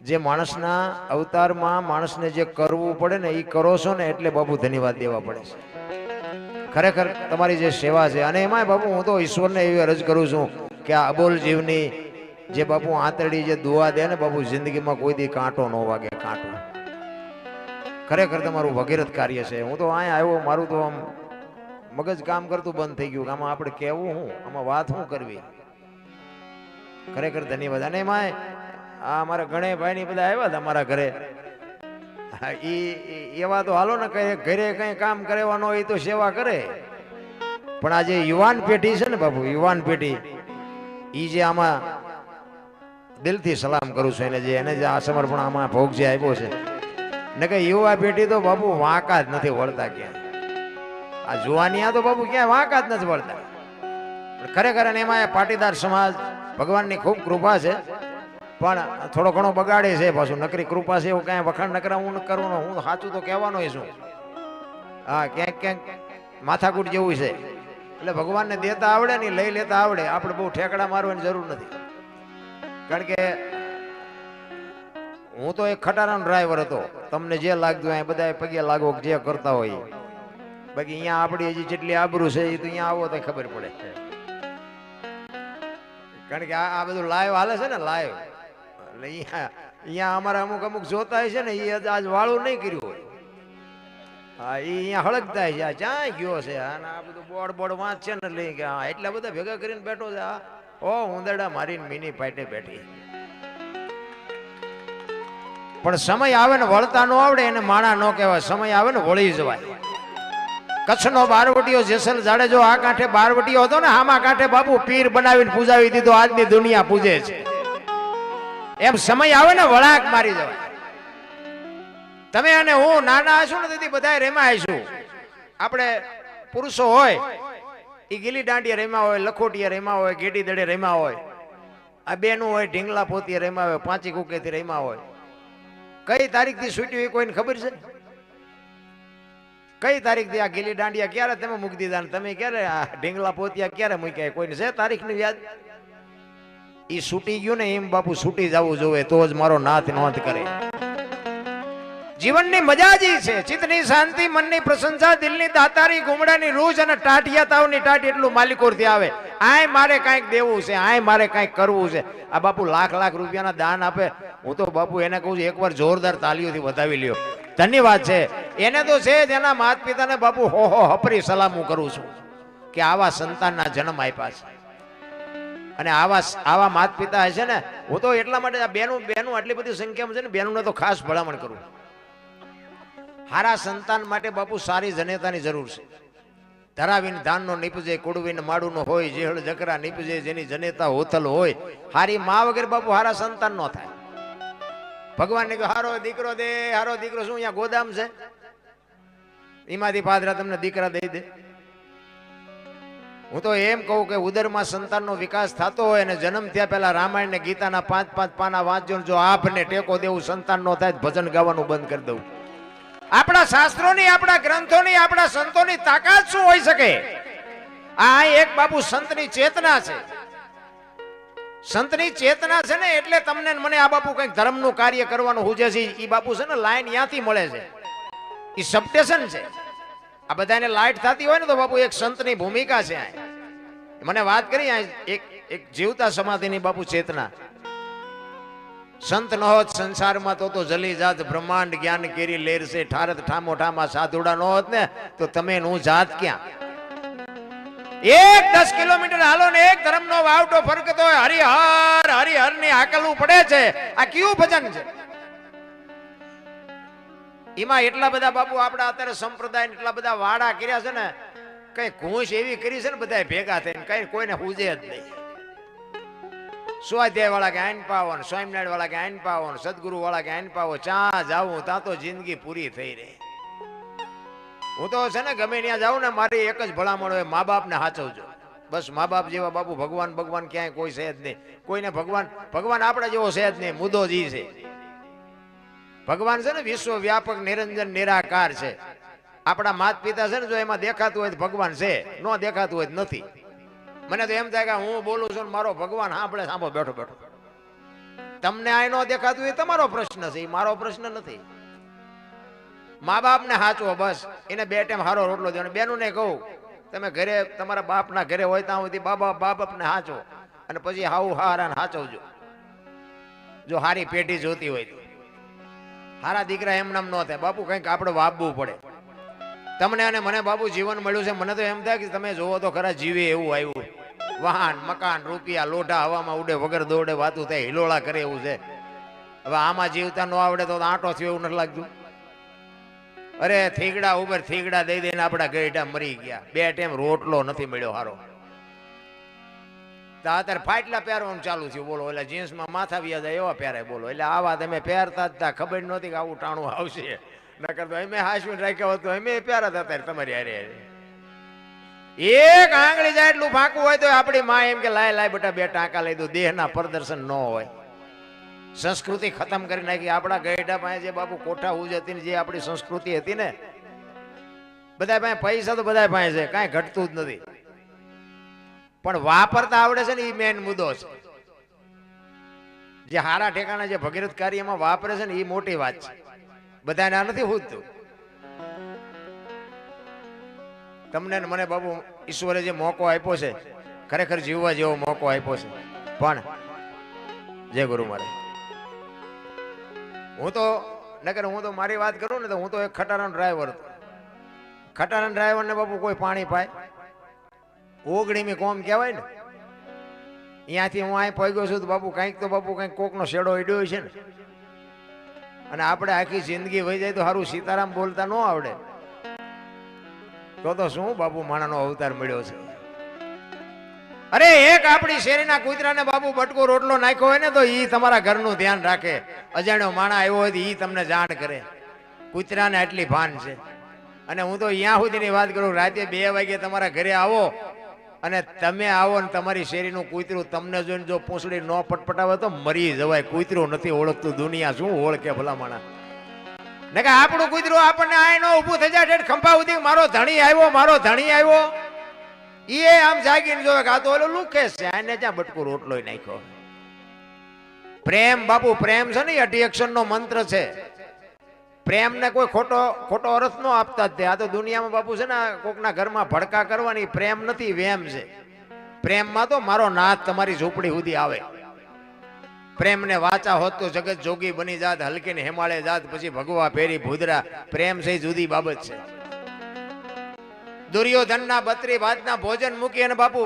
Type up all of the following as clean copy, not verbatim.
જે માણસના અવતારમાં માણસને જે કરવું પડે ને એ કરો છો ને એટલે બાપુ ધન્યવાદ દેવા પડે છે. ખરેખર તમારી જે સેવા છે, અને એમાંય બાપુ હું તો ઈશ્વરને એવી અરજ કરું છું કે આ અબોલ જીવની જે બાપુ આંતરડી જે દુઆ દે ને બાપુ, જિંદગીમાં કોઈ દી કાંટો ન વાગે. કાંટો ખરેખર તમારું ભગીરથ કાર્ય છે. હું તો અહીંયા આવ્યો, મારું તો આમ મગજ કામ કરતું બંધ થઈ ગયું. આમાં આપણે કહેવું હું, આમાં વાત શું કરવી. ખરેખર ધન્યવાદ. અને એમાં આ અમારા ગણેશભાઈ ની બધા આવ્યા હતા અમારા ઘરે. એવા તો હાલો ને કઈ ઘરે કઈ કામ કરવાનો હોય તો સેવા કરે, પણ આ જે યુવાન પેઢી છે ને બાપુ, યુવાન પેઢી ઈ જે આમાં દિલથી સલામ કરું છું એને જે આ સમર્પણ આમાં ભોગ જે આપ્યો છે ને, કે યુવા પેઢી તો બાપુ વાંકા જ નથી વળતા ક્યાં. આ જુવાનિયા તો બાપુ ક્યાંય વાંકા જ નથી વળતા. ખરેખર એમાં પાટીદાર સમાજ ભગવાનની ખૂબ કૃપા છે, પણ થોડો ઘણો બગાડે છે પાછું. નકરી કૃપા છે એવું કાંઈ વખાણ નકરા હું કરું ને, હું સાચું તો કહેવાનો છું. હા, ક્યાંક ક્યાંક માથાકૂટ જેવું છે. એટલે ભગવાનને દેતા આવડે ને લઈ લેતા આવડે. આપણે બહુ ઠેકડા મારવાની જરૂર નથી. કારણ કે હું તો એક ખટારાનો ડ્રાઈવર હતો. તમને જે લાગતું હોય બધા પગે લાગો જે કરતા હોય. બાકી અહીંયા આપણી હજી જેટલી આબરૂ છે એ તો અહીંયા આવો તો ખબર પડે. કારણ કે આ બધું લાઈવ હાલે છે ને, લાઈવ. એટલે અહીંયા અમારા અમુક જોતા છે ને, એ આજ વાળું નહીં કર્યું હોય. હા, એ અહીંયા હળગતા છે. આ ક્યાં ગયો છે? અને આ બધું બોર્ડ વાંચ છે ને, લઈ કે હા એટલા બધા ભેગા કરીને બેઠો છે. ઓ ઉંદરડા મારીને મિની પાટે બેઠી. પણ સમય આવે ને વળતા ન આવડે એને માણા ન કહેવાય. સમય આવે ને વળી જવાય. કચ્છનો બારવટીયો જેસલ જાડેજો આ કાંઠે બારવટીયો હતો ને, આમાં કાંઠે બાપુ પીર બનાવીને પૂજાવી દીધો. આજની દુનિયા પૂજે છે. એમ સમય આવે ને વળાક મારી જવાય. તમે અને હું નાના હશું ને તેથી બધા રેમાં આવીશું. આપણે પુરુષો હોય એ ગીલી દાંડિયા રેમાં હોય, લખોટિયા રેમાં હોય, ગેડી દડે રેમાં હોય. આ બેનું હોય ઢીંગલા પોતી રેમાં હોય, પાંચી કુકેથી રેમાં હોય. કઈ તારીખ થી છૂટ્યું એ કોઈને ખબર છે? કઈ તારીખ થી આ ગીલી દાંડિયા ક્યારે તમે મૂકી દીધા, તમે ક્યારે આ ઢીંગલા પોતિયા ક્યારે મૂક્યા? કોઈને છે તારીખ ની યાદ? ઈ છૂટી ગયું ને એમ બાપુ છૂટી જવું જોઈએ તો જ મારો નાથ નોંધ કરે. જીવનની મજા જ છે. ચિત્તની શાંતિ, મનની પ્રશંસા, દિલની દાતારી, ગુમડાની રૂજ અને ટાટિયા તાવની ટાટ એટલું માલિકોરથી આવે. આય મારે કાંઈક દેવું છે, આય મારે કાંઈક કરવું છે. આ બાપુ લાખ લાખ રૂપિયાના દાન આપે. હું તો બાપુ એને કહું છું એકવાર જોરદાર તાલીઓથી વધાવી લ્યો. ધન્યવાદ છે એને તો છે જ. એના માતા પિતાને બાપુ હો હપરી સલામ હું કરું છું કે આવા સંતાનના જન્મ આપ્યા છે. અને આવા માતા પિતા હશે ને, હું તો એટલા માટે આ બેનું આટલી બધી સંખ્યામાં છે ને, બેનુંને તો ખાસ ભલામણ કરું. હારા સંતાન માટે બાપુ સારી જનેતાની જરૂર છે. ધરાવીને ધાનનો નીપજે, કુડવીને માડુનો હોય, જેહળ જકરા નીપજે, જેની જનેતા હોથલ હોય. હારી મા વગર બાપુ હારા સંતાન નો થાય. ભગવાન ને હારો દીકરો દે, હારો દીકરો શું અહીંયા ગોદામ છે? એમાંથી પાદરા તમને દીકરા દઈ દે. હું તો એમ કહું કે ઉદરમાં સંતાનનો વિકાસ થતો હોય અને જન્મ થયા પહેલા રામાયણ ને ગીતાના 5-5 પાના વાંચજો. જો આપને ટેકો દેવું સંતાન નો થાય, ભજન ગાવાનું બંધ કરી દઉં. આપણા શાસ્ત્રોની, આપણા ગ્રંથોની, આપણા સંતોની તાકાત શું હોઈ શકે? આ એક બાપુ સંતની ચેતના છે. સંતની ચેતના છે ને એટલે તમને મને આ બાપુ કઈક ધર્મનું કાર્ય કરવાનું હુજે છે. ઈ બાપુ છે ને લાઈન ત્યાંથી મળે છે. ઈ સબસ્ટેશન છે. આ બધાને લાઈટ થતી હોય ને તો બાપુ એક સંતની ભૂમિકા છે. મને વાત કરી એક જીવતા સમાધિની બાપુ ચેતના. સંત ન હોત સંસારમાં તો જલી જાત બ્રહ્માંડ જ્ઞાન કેરી લેર છે. ઠારત ઠામો ઠામા સાધુડા ન હોત ને તો તમે હું જાત ક્યાં? 10 કિલોમીટર હાલો ને એક ધર્મનો વાવટો ફરકતો હોય. હરિહર હરિહર ની આકલવું પડે છે. આ કયું ભજન છે? એમાં એટલા બધા બાપુ આપડા અત્યારે સંપ્રદાય એટલા બધા વાડા કર્યા છે ને, કઈ ઘૂંસ એવી કરી છે ને બધા ભેગા થઈને, કઈ કોઈને હુજે જ નહીં. સ્વાધ્યાય વાળા કે આઈન પાવો, સ્વામિનારાયણ વાળા કે આઈન પાવો, સદગુરુ વાળા કે આઈન પાવો. ચા જાવું ત્યાં તો જિંદગી પૂરી થઈ રહી. હું તો છે ને ગમે ત્યાં જાઉં ને મારી એક જ ભલામણ હોય, મા બાપ ને સાચવજો. બસ મા બાપ જેવા બાપુ ભગવાન ક્યાંય કોઈ છે જ નહીં. કોઈને ભગવાન આપણા જેવો છે જ નહીં. મુદ્દો જ છે ભગવાન છે ને વિશ્વ વ્યાપક નિરંજન નિરાકાર છે. આપણા માતા પિતા છે ને જો એમાં દેખાતું હોય તો ભગવાન છે, ન દેખાતું હોય તો નથી. મને તો એમ થાય કે હું બોલું છું મારો ભગવાન સાંભળે બેઠો બેઠો. તમને આ ન દેખાતું એ તમારો પ્રશ્ન છે, એ મારો પ્રશ્ન નથી. મા બાપને હાચવો બસ, એને 2 ટાઈમ હારો રોટલો દો. બેનું ને કહું, તમે ઘરે તમારા બાપના ઘરે હોય ત્યાં સુધી બાપને હાચો, અને પછી હારા હાચવજો. જો હારી પેઢી જોતી હોય તો હારા દીકરા એમ નામ ન થાય. બાપુ કંઈક આપણે વાપવું પડે. તમને અને મને બાપુ જીવન મળ્યું છે, મને તો એમ થાય કે તમે જોવો તો ખરા જીવે એવું આવ્યું. વાહન મકાન રૂપિયા લોઢા હવામાં ઉડે, વગર દોડે વાતું થાય, હિલોળા કરે એવું છે. હવે આમાં જીવતા ન આવડે તો આંટો થયો એવું નથી લાગતું? અરે થીગડા ઉપર થીગડા દઈ દઈને આપડા ગઈઢા મરી ગયા. 2 ટાઈમ રોટલો નથી મળ્યો હારો. અત્યારે ફાટલા પહેરવાનું ચાલુ થયું. બોલો, એટલે જીન્સમાં માથા વ્યા જાય એવા પહેરાય. બોલો, એટલે આવા તમે પહેરતા જ ખબર નહોતી કે આવું ટાણું આવશે. નકર તો અમે હાસવીને રાખ્યા હતું, અમે પહેરાતા અત્યારે તમારી હારે. એક આંગળી જાય એટલું ફાંકું હોય તો આપણી માં એમ કે લાય બેટા 2 ટાંકા લઈ દો. દેહના પ્રદર્શન ન હોય. સંસ્કૃતિ ખતમ કરી નાખી. આપણા ગઈઢા પાસે જે બાપુ કોઠા ઉજ હતી ને, જે આપણી સંસ્કૃતિ હતી ને, બધા પાસે પૈસા તો બધા પાસે છે, કાંઈ ઘટતું જ નથી. પણ વાપરતા આવડે છે ને, એ મેન મુદ્દો છે. જે હારા ઠેકાણા જે ભગીરથ કાર્યમાં વાપરે છે ને, એ મોટી વાત છે. બધાને આ નથી પૂછતું. તમને ને મને બાબુ ઈશ્વરે જે મોકો આપ્યો છે, ખરેખર જીવવા જેવો મોકો આપ્યો છે. પણ જય ગુરુ મારે, હું તો મારી વાત કરું ને તો હું તો એક ખટારાનો ડ્રાઈવર હતો. ખટારાના ડ્રાઈવર ને બાપુ કોઈ પાણી પાય, ઓગણીમી કોમ કહેવાય ને, અહીંયાથી હું અહીં પહોંચ્યો છું તો બાપુ કંઈક કોકનો શેડો ઈડ્યો છે ને. અને આપણે આખી જિંદગી વહી જાય તો સારું સીતારામ બોલતા ન આવડે તો શું બાપુ માણાનો અવતાર મળ્યો છે. અરે એક આપણી શેરીના કૂતરાને બાપુ બટકો રોટલો નાખ્યો હોય ને તો ઈ તમારા ઘરનું ધ્યાન રાખે. અજાણ્યો માણા આવ્યો હોય તો ઈ તમને જાણ કરે. કૂતરાને આટલી ભાન છે. અને હું તો અહીંયા સુધીની વાત કરું, રાતે 2 વાગે તમારા ઘરે આવો અને તમે આવો ને તમારી શેરીનું કૂતરું તમને જોઈને જો પૂંછડી ન પટપટાવે તો મરી જવાય. કૂતરું નથી ઓળખતું, દુનિયા શું ઓળખે ભલા માણા. ને કે આપણું કૂતરું આપણને આય નો ઊભું થઈ જાય ખંભા સુધી, મારો ધણી આવ્યો. એ આમ જાગીને જોવે કે આ તો ઓલો લુકેશ છે, આને ત્યાં બટકું રોટલો નાખ્યો. પ્રેમ બાપુ, પ્રેમ છે ને, 8 અક્ષરનો મંત્ર છે. પ્રેમ ને કોઈ ખોટો અર્થ નો આપતા જ. આ તો દુનિયામાં બાપુ છે ને, કોકના ઘરમાં ભડકા કરવાની પ્રેમ નથી, વેમ છે. પ્રેમમાં તો મારો નાથ તમારી ઝૂંપડી સુધી આવે. પ્રેમ ને વાચા હોત તો જગત જોગી બની જાત, હલકીને હિમાલય જાત, પછી ભગવા ફેરી ભૂદરા. પ્રેમ છે જુદી બાબત છે. દુર્યોધનના 32 ભાતના ભોજન મૂકી અને બાપુ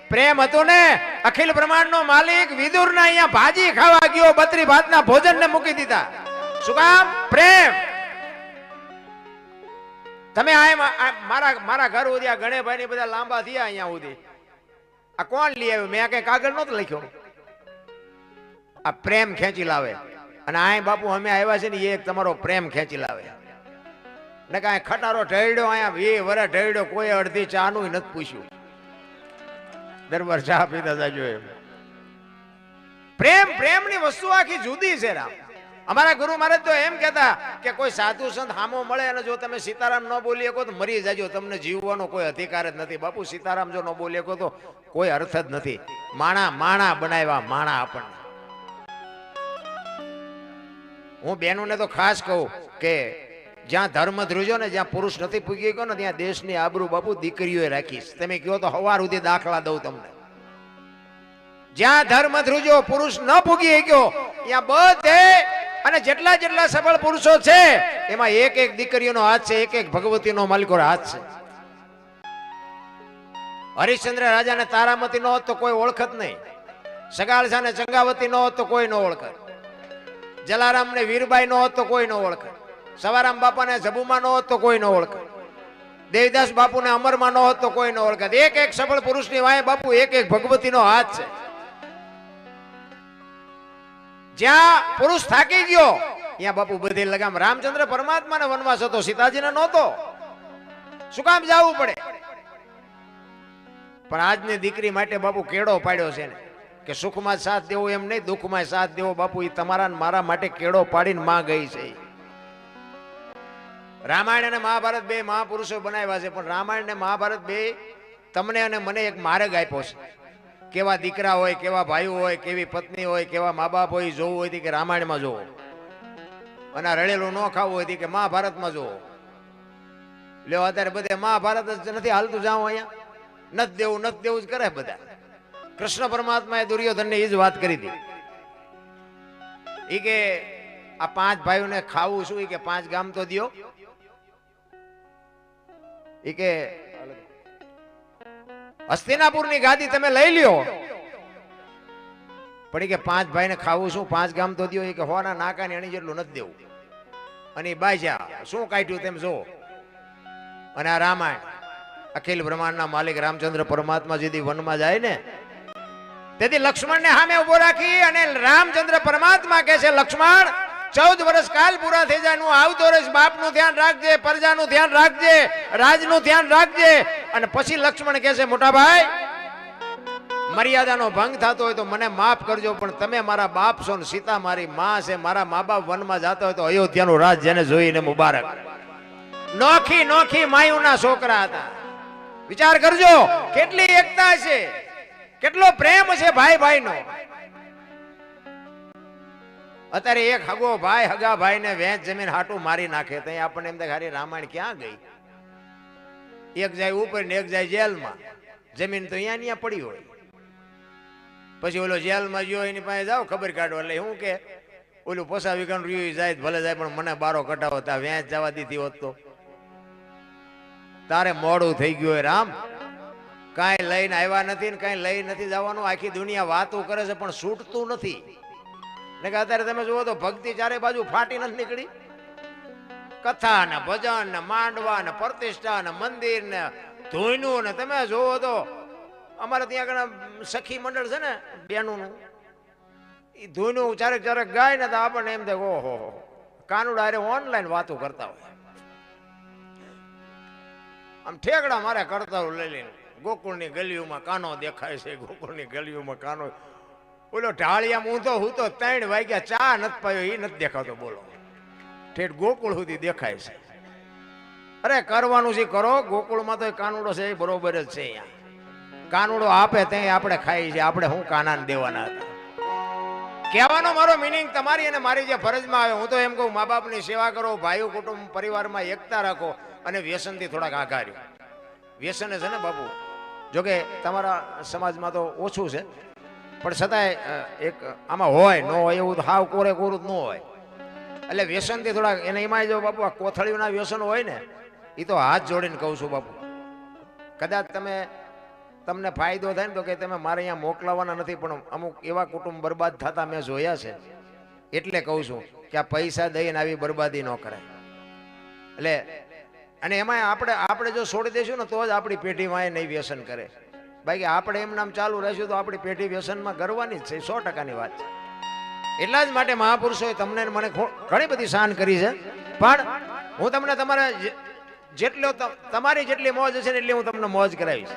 પ્રેમ હતું ને, અખિલ બ્રહ્માંડનો માલિક વિદુરના અહીંયા ભાજી ખાવા ગયો, 32 ભાતના ભોજન ને મૂકી દીધા. શું કામ? પ્રેમ. તમે મારા ઘર સુધી આ ગણેભાઈ ની બધા લાંબા થયા અહીંયા સુધી, આ કોણ લઈ આવ્યું? મેં કઈ કાગળ નહોતો લખ્યો. આ પ્રેમ ખેંચી લાવે. અને આ બાપુ અમે આવ્યા છે ને, એ તમારો પ્રેમ ખેંચી લાવે. ને કાંઈ ખટારો ઢળ્યો અહીંયા 20 વર્ષ ઢળ્યો, કોઈ અડધી ચા નું નથી પૂછ્યું. દરબાર ચા પીતા જાજો એમ. પ્રેમની વસ્તુ આખી જુદી છે. રામ, અમારા ગુરુ મહારાજ તો એમ કહેતા કે કોઈ સાધુ સંત હામો મળે અને જો તમે સીતારામ ન બોલી શકો તો મરી જાજો, તમને જીવવાનો કોઈ અધિકાર જ નથી. બાપુ સીતારામ જો ન બોલી શકો તો કોઈ અર્થ જ નથી. માણા બનાવ્યા, માણા આપણને. હું બહેનોને તો ખાસ કહું કે જ્યાં ધર્મ ધ્રુજો ને, જ્યાં પુરુષ નથી પૂગી ગયો ને, ત્યાં દેશની આબરૂ બાપુ દીકરીઓએ રાખીશ. તમે કહો તો હવાર સુધી દાખલા દઉં તમને. જ્યાં ધર્મ ધ્રુજો પુરુષ ન પૂગી ગયો, ત્યાં બધે અને જેટલા સફળ પુરુષો છે એમાં એક દીકરીઓનો હાથ છે, એક ભગવતીનો માલિકોનો હાથ છે. હરિશ્ચંદ્ર રાજાને તારામતી નો હોત તો કોઈ ઓળખત નહીં. સગાળસા ને ચંગાવતી નો હોત તો કોઈ નો ઓળખત. જલારામ ને વીરબાઈ નો હોત તો કોઈ નો ઓળખત. સવારામ બાપા ને જબુમાં નો હોત તો કોઈ નો ઓળખત. દેવદાસ બાપુ ને અમરમાં નો હોત તો કોઈ નો ઓળખત. એક સફળ પુરુષ ની વાય બાપુ એક ભગવતીનો હાથ છે. જ્યાં પુરુષ થાકી ગયો ત્યાં બાપુ બધે લગામ. રામચંદ્ર પરમાત્માને વનવાસ હતો, સીતાજીને નહોતો. શું કામ જવું પડે? પણ આજની દીકરી માટે બાપુ કેળો પાડ્યો છે ને કે સુખમાં સાથ દેવો એમ નહીં, દુઃખમાં સાથ દેવો. બાપુ એ તમારા મારા માટે કેળો પાડીને માં ગઈ છે. રામાયણ અને મહાભારત 2 મહાપુરુષો બનાવ્યા છે, પણ રામાયણ અને મહાભારત 2 તમને અને મને એક માર્ગ આપ્યો છે કેવા દીકરા હોય, કેવા ભાઈઓ હોય, કેવી પત્ની હોય, કેવા મા બાપ હોય, જોવું હોય કે રામાયણમાં જોવો, અને રડેલું ન ખાવું હોય કે મહાભારતમાં જોવો. લ્યો અત્યારે બધે મહાભારત જ નથી હાલતું, જાઓ અહીંયા નથી દેવું નથી દેવું જ કરે બધા. કૃષ્ણ પરમાત્માએ દુર્યોધનને એ જ વાત કરી હતી, એ કે આ 5 ભાઈઓને ખાવું શું, એ કે 5 ગામ તો દ્યો. એ કે હસ્તિનાપુરની ગાદી તમે લઈ લ્યો, પણ એ કે 5 ભાઈને ખાવું શું, 5 ગામ તો દ્યો. એ કે હોના નાકાની અણી જેટલું નથી દેવું. અને એ બાજા શું કાઢ્યું તેમ જો. અને આ રામાયણ અખિલ બ્રહ્માંડના માલિક રામચંદ્ર પરમાત્મા જેથી વનમાં જાય ને, તેથી લક્ષ્મણને સામે ઉભો રાખી અને રામચંદ્ર પરમાત્મા કહે છે, લક્ષ્મણ 14 વર્ષ કાલ પૂરા થઈ જાય, નું આવતો રહીશ, બાપનું ધ્યાન રાખજે, પ્રજાનું ધ્યાન રાખજે, રાજનું ધ્યાન રાખજે. અને પછી લક્ષ્મણ કહે છે, મોટા ભાઈ મર્યાદાનો ભંગ થતો હોય તો મને માફ કરજો, પણ તમે મારા બાપ છો ને સીતા મારી માં છે, મારા મા બાપ વનમાં જતા હોય તો અયોધ્યાનું રાજ જેને જોઈને મુબારક. નોખી નોખી માયુના છોકરા હતા. વિચાર કરજો કેટલી એકતા છે, કેટલો પ્રેમ છે ભાઈ ભાઈનો. અત્યારે એક હગો ભાઈ હગા ભાઈ ને વેચ જમીન હાટું મારી નાખે તો આપણને એમ થાય રામાયણ ક્યાં ગઈ. એક જાય ઉપર ને એક જાય જેલમાં, જમીન તો અહીંયા પડી હોય. પછી ઓલો જેલમાં ગયો એની પાસે જાઓ ખબર કાઢો, એટલે હું કે ઓલું પોસા વિકાન રહ્યું જાય ભલે જાય, પણ મને બારો કટાવો તા વેચ જવા દીધી હોત તો. તારે મોડું થઈ ગયું રામ, કાંઈ લઈને આવ્યા નથી ને કાંઈ લઈ નથી જવાનું. આખી દુનિયા વાતો કરે છે પણ છૂટતું નથી. ને કે અત્યારે તમે જુઓ તો ભક્તિ ચારે બાજુ ફાટી નથી નીકળી. કથા ને ભજન ને માંડવા ને પ્રતિષ્ઠા ને મંદિર ને ધોઈનું ને તમે જોવો તો અમારે ત્યાં આગળ સખી મંડળ છે ને બેનું, એ ધોઈનું ચારેક ચારેક ગાય ને તો આપણને એમ થાય ઓહો કાનુડા અરે ઓનલાઈન વાતો કરતા હોય. આમ ઠેકડા મારે કરતા હોય લઈ લઈને. ગોકુળની ગલીઓમાં કાનો દેખાય છે, ગોકુળની ગલીઓમાં કાનો. બોલો ઢાળિયામાં ઊંધો હું તો 3 વાગ્યા ચા નથી પાયો એ નથી દેખાતો. બોલો ઠેઠ ગોકુળ સુધી દેખાય છે. અરે કરવાનું છે કરો, ગોકુળમાં તો કાનુડો છે એ બરોબર જ છે. અહીંયા કાનુડો આપે ત્યાં આપણે ખાઈ છે, આપણે શું કાનાને દેવાના હતા. કહેવાનો મારો મિનિંગ તમારી અને મારી જે ફરજમાં આવે, હું તો એમ કહું મા બાપની સેવા કરો, ભાઈઓ કુટુંબ પરિવારમાં એકતા રાખો, અને વ્યસનથી થોડાક આઘાર્યો. વ્યસન છે ને બાપુ, જોકે તમારા સમાજમાં તો ઓછું છે, પણ છતાંય એક આમાં હોય ન હોય એવું હાવ કોરે કોરું જ ન હોય. એટલે વ્યસનથી થોડાક એને એમાં જો બાપુ આ કોથળીઓના વ્યસન હોય ને, એ તો હાથ જોડીને કહું છું બાપુ, કદાચ તમને ફાયદો થાય ને તો કે તમે મારે અહીંયા મોકલાવાના નથી, પણ અમુક એવા કુટુંબ બરબાદ થતા મેં જોયા છે, એટલે કહું છું કે આ પૈસા દઈને આવી બરબાદી ન કરાય. એટલે અને એમાં આપણે જો છોડી દઈશું ને તો જ આપણી પેઢીમાં નહીં વ્યસન કરે. બાકી આપણે એમ નામ ચાલુ રહેશું તો આપણી પેઢી વ્યસનમાં ગરવાની જ છે, 100%ની વાત છે. એટલા જ માટે મહાપુરુષોએ તમને મને ઘણી બધી શાન કરી છે, પણ હું તમને તમારા જેટલો તમારી જેટલી મોજ હશે ને એટલી હું તમને મોજ કરાવીશ.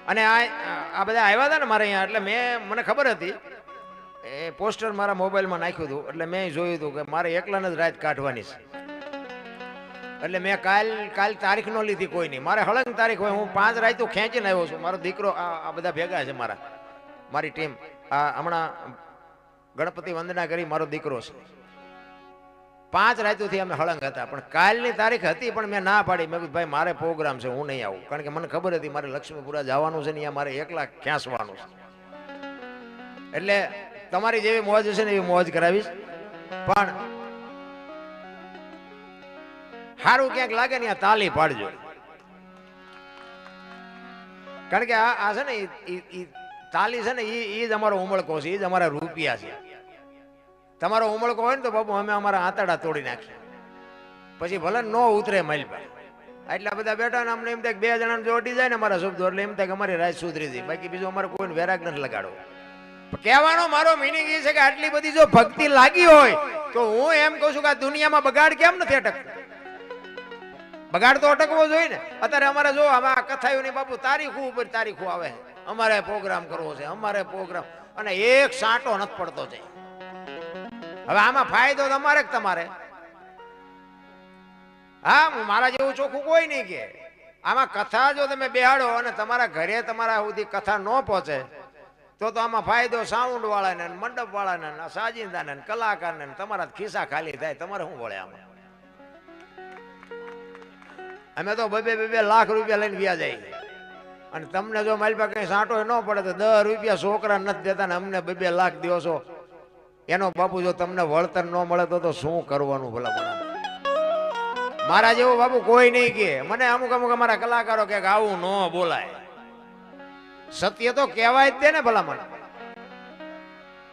અને આ બધા આવ્યા હતા ને મારે અહીંયા, એટલે મને ખબર હતી, એ પોસ્ટર મારા મોબાઈલમાં નાખ્યું હતું, એટલે મેં જોયું હતું કે મારે એકલાને જ રાત કાઢવાની છે. એટલે મેં કાલ તારીખ ન લીધી કોઈ નહીં, મારે હળંગ તારીખ હોય. હું 5 રાતું ખેંચીને આવ્યો છું. મારો દીકરો આ બધા ભેગા છે, મારી ટીમ. આ હમણાં ગણપતિ વંદના કરી મારો દીકરો છે. 5 રાતુથી અમે હળંગ હતા, પણ કાલની તારીખ હતી પણ મેં ના પાડી. મેં કીધું ભાઈ મારે પ્રોગ્રામ છે, હું નહીં આવું, કારણ કે મને ખબર હતી મારે લક્ષ્મીપુરા જવાનું છે ને અહીંયા મારે એકલા ખેંચવાનું છે. એટલે તમારી જેવી મોજ હશે ને એવી મોજ કરાવીશ. પણ સારું ક્યાંક લાગે ને તાલી પાડજો, કારણ કે આ છે ને તાલી છે ને એ જ અમારો ઉમળકો છે, એ જ અમારા રૂપિયા છે. તમારો ઉમળકો હોય ને તો બાપુ અમે અમારા આંતરડા તોડી નાખીએ, પછી ભલે ન ઉતરે માલપા. એટલા બધા બેઠા ને અમને એમ થાય 2 જણાને જોડી જાય ને અમારા શબ્દો, એટલે એમ થાય કે અમારી રાત સુધરી જાય. બાકી બીજું અમારે કોઈને વેરાગ નથી લગાડો. કહેવાનો મારો મિનિંગ એ છે કે આટલી બધી જો ભક્તિ લાગી હોય તો હું એમ કહું છું કે આ દુનિયામાં બગાડ કેમ નથી અટકતો? બગાડ તો અટકવો જોઈએ ને. અત્યારે અમારે જો આમાં કથાઓની બાપુ તારીખો ઉપર તારીખો આવે, અમારે પ્રોગ્રામ કરવો છે, અમારે પ્રોગ્રામ, અને એક સાંટો નથી પડતો છે. હવે આમાં ફાયદો તમારે. હા, મારા જેવું ચોખ્ખું કોઈ નહીં કે આમાં કથા જો તમે બેહાડો અને તમારા ઘરે તમારા સુધી કથા ન પહોંચે તો આમાં ફાયદો સાઉન્ડ વાળાને, મંડપ વાળાને, સાજિંદાને, કલાકારને, તમારા ખિસ્સા ખાલી થાય. તમારે શું વળે આમાં? અમે તો 2-2 લાખ રૂપિયા લઈને વ્યા જાય, અને તમને જો મારી પાસે કઈ સાંટો ન પડે તો 10 રૂપિયા છોકરા નથી દેતા ને અમને 2-2 લાખ દિવસો. એનો બાપુ જો તમને વળતર ન મળે તો શું કરવાનું ભલા મને? મારા જેવો બાપુ કોઈ નહીં કે. મને અમુક અમારા કલાકારો કે આવું ન બોલાય. સત્ય તો કહેવાય જ દે ને ભલા મને.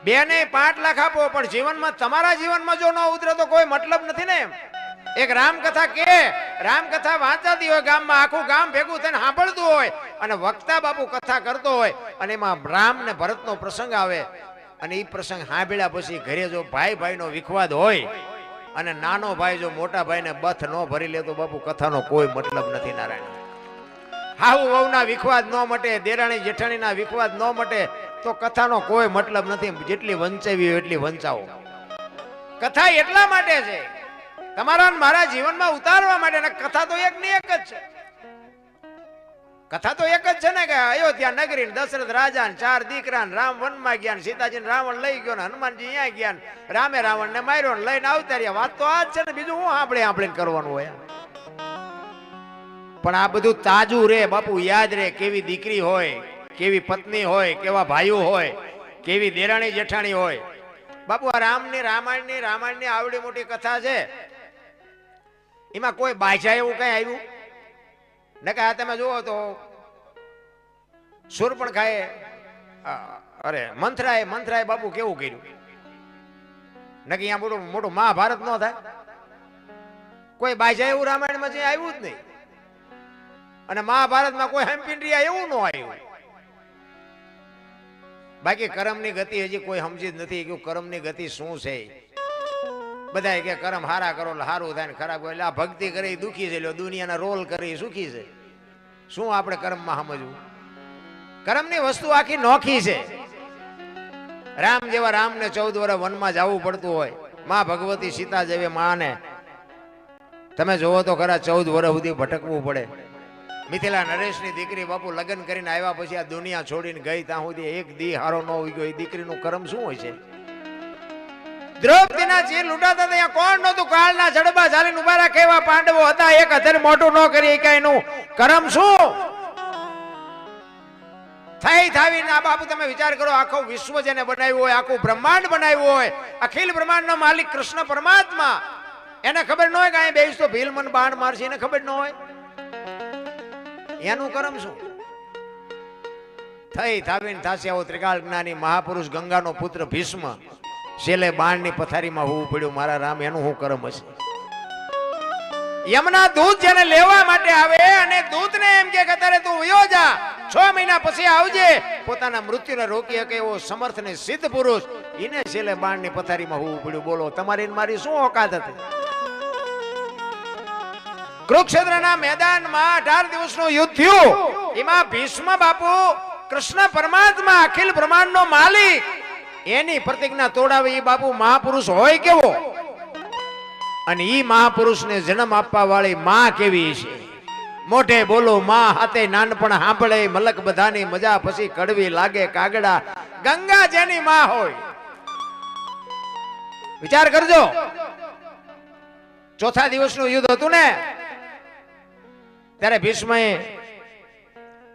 2 ને 5 લાખ આપો, પણ જીવનમાં તમારા જીવનમાં જો ન ઉતરે તો કોઈ મતલબ નથી ને. એક રામકથા કે રામકથા વાંચાતી હોય ગામમાં, આખું ગામ ભેગું થઈને સાંભળતું હોય, અને વક્તા બાપુ કથા કરતો હોય, અને એમાં રામ ને ભરતનો પ્રસંગ આવે, અને એ પ્રસંગ સાંભળ્યા પછી ઘરે જો ભાઈ ભાઈનો વિખવાદ હોય, અને નાનો ભાઈ જો મોટા ભાઈને બથ ન ભરી લે તો બાપુ કથાનો કોઈ મતલબ નથી. નારાયણ હાહુ વહુના વિખવાદ ન મટે, દેરાણી જેઠાણીના વિખવાદ ન મટે તો કથાનો કોઈ મતલબ નથી. જેટલી વંચાવી હોય એટલી વંચાવો. કથા એટલા માટે છે તમારા મારા જીવનમાં ઉતારવા માટે. કથા તો એક ની એક જ છે. કથા તો એક જ છે ને કે અયોધ્યા નગરી, દશરથ રાજા, 4 દીકરા, રામ વનમાં ગયા, સીતાજી રાવણ લઈ ગયો, ને હનુમાનજી અહીંયા ગયા, રામે રાવણ ને માર્યો, લઈને આવતા રહ્યા. વાત તો આ જ છે ને, બીજું હું આપણે કરવાનું હોય? પણ આ બધું તાજું રે બાપુ, યાદ રે. કેવી દીકરી હોય, કેવી પત્ની હોય, કેવા ભાઈઓ હોય, કેવી દેરાણી જેઠાણી હોય. બાપુ આ રામની રામાયણની આવડી મોટી કથા છે, એમાં કોઈ બાજા એવું કઈ આવ્યું ને કે આ તમે જુઓ તો શૂર્પણખાએ અરે મંથરાએ બાપુ કેવું કર્યું ને કે અહીંયા મોટું મહાભારત ન થાય. કોઈ બાજા એવું રામાયણમાં જે આવ્યું જ નહીં, અને મહાભારતમાં કોઈ હેમ્પિન્ડ્રિયા એવું ન આવ્યું. બાકી કર્મની ગતિ હજી કોઈ સમજી જ નથી કે કર્મની ગતિ શું છે. બધા કે કર્મ હારા કરો એટલે સારું થાય ને ખરાબ એટલે આ ભક્તિ કરી દુખી છે, દુનિયાના રોલ કરી સુખી છે. શું આપણે કર્મમાં સમજવું? કર્મની વસ્તુ આખી નોખી છે. રામ જેવા રામને 14 વર્ષ વનમાં જવું પડતું હોય, માં ભગવતી સીતા જેવી માને તમે જોવો તો ખરા 14 વર્ષ સુધી ભટકવું પડે. મિથિલા નરેશની દીકરી બાપુ લગ્ન કરીને આવ્યા પછી આ દુનિયા છોડીને ગઈ, ત્યાં સુધી એક દી હારો ન હોઈ ગયો. એ દીકરીનું કર્મ શું હોય છે? દ્રૌપદીના ચીર લૂંટાતા ત્યાં કોણ નહોતું? કાળના જડબા ચાલીને ઉભા રાખે એવા પાંડવો હતા. એક હથેર મોટું ન કરી એનું કર્મ શું થઈ થાવીને? આ બાપુ તમે વિચાર કરો, આખો વિશ્વ જેને બનાવ્યું હોય, આખું બ્રહ્માંડ બનાવ્યું હોય, અખિલ બ્રહ્માંડનો માલિક કૃષ્ણ પરમાત્મા, એને ખબર ન હોય કે અહીં બેસ તો ભીલ મન બાણ મારશે, એને ખબર ન હોય એનું કર્મ શું થઈ થાવીને થાશે? આવો ત્રિકાળ જ્ઞાની મહાપુરુષ ગંગાનો પુત્ર ભીષ્મ છેલ્લે બાણની પથારીમાં હોવું પડ્યું. મારા રામ, એનું શું કર્મ હશે? યમના દૂત જેને લેવા માટે આવે, અને દૂતને એમ કે અત્યારે તું વયો જા, 6 મહિના પછી આવજે, પોતાના મૃત્યુને રોકી શકે એવો સમર્થ ને સિદ્ધ પુરુષ, એને છેલ્લે બાણની પથારીમાં હોવું પડ્યું. બોલો તમારી મારી શું ઓકાત હતી? કુરુક્ષેત્રના મેદાનમાં 18 દિવસનું યુદ્ધ થયું. એમાં ભીષ્મ બાપુ કૃષ્ણ પરમાત્મા અખિલ બ્રહ્માંડનો માલિક, એની પ્રતિજ્ઞા તોડાવે એ બાપુ મહાપુરુષ હોય કેવો? અને ઈ મહાપુરુષને જન્મ આપવા વાળી માં કેવી છે? મોઢે બોલો માં, હાથે નાનપણ સાંભળે, મલક બધાની મજા પછી કડવી લાગે કાગડા. ગંગા જેની માં હોય, વિચાર કરજો. 4થા દિવસનું યુદ્ધ હતું ને, ત્યારે ભીષ્મએ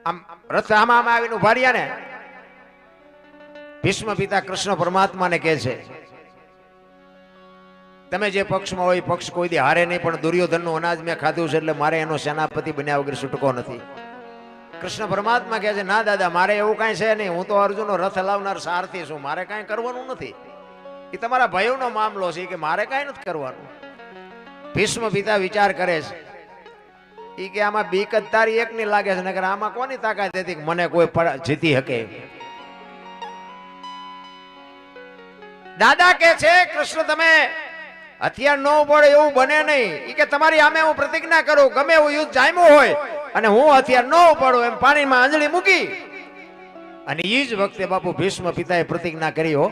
આમ રથ આમાં આવીને ઉભા રહ્યા ને, ભીષ્મ પિતા કૃષ્ણ પરમાત્માને કહે છે, તમે જે પક્ષમાં હોય પક્ષ કોઈ દી હારે નહીં, પણ દુર્યોધનનું અનાજ મેં ખાધું છે એટલે મારે એનો સેનાપતિ બન્યા વગર છૂટકો નથી. કૃષ્ણ પરમાત્મા કહે છે, ના દાદા, મારે એવું કાંઈ છે નહીં, હું તો અર્જુનનો રથ હલાવનાર સારથી છું, મારે કાંઈ કરવાનું નથી. એ તમારા ભાઈઓનો મામલો છે કે મારે કાંઈ નથી કરવાનું. ભીષ્મ પિતા વિચાર કરે છે, એ કે આમાં બીક જ તારી એકની લાગે છે, નકર આમાં કોની તાકાત હતી કે મને કોઈ જીતી શકે? દાદા કે છે, કૃષ્ણ તમે હથિયાર ન પડે એવું બને નહીં. એ કે તમારી આમે હું પ્રતિજ્ઞા કરું, ગમે એવું યુદ્ધ જામ્યું હોય અને હું હથિયાર ન ઉપાડું, એમ પાણીમાં આંજળી મૂકી. અને એ જ વખતે બાપુ ભીષ્મ પિતાએ પ્રતિજ્ઞા કરી હો,